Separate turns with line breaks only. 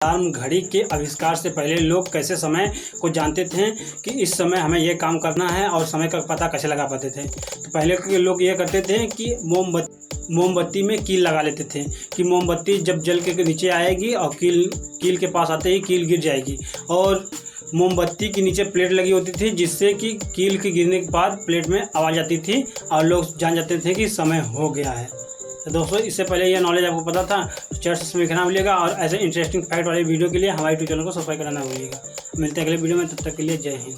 Alarm घड़ी के आविष्कार से पहले लोग कैसे समय को जानते थे कि इस समय हमें यह काम करना है और समय का पता कैसे लगा पाते थे। तो पहले के लोग ये करते थे कि मोमबत्ती में कील लगा लेते थे कि मोमबत्ती जब जल के नीचे आएगी और कील के पास आते ही कील गिर जाएगी, और मोमबत्ती के नीचे प्लेट लगी होती थी जिससे कि कील के गिरने के बाद प्लेट में आवाज़ आती थी और लोग जान जाते थे कि समय हो गया है। तो दोस्तों, इससे पहले यह नॉलेज आपको पता था? चैट सेक्शन में लिखना भूलिएगा और ऐसे इंटरेस्टिंग फैक्ट वाले वीडियो के लिए हमारे यूट्यूब चैनल को सब्सक्राइब करना भूलिएगा। मिलते हैं अगले वीडियो में, तब तक के लिए जय हिंद।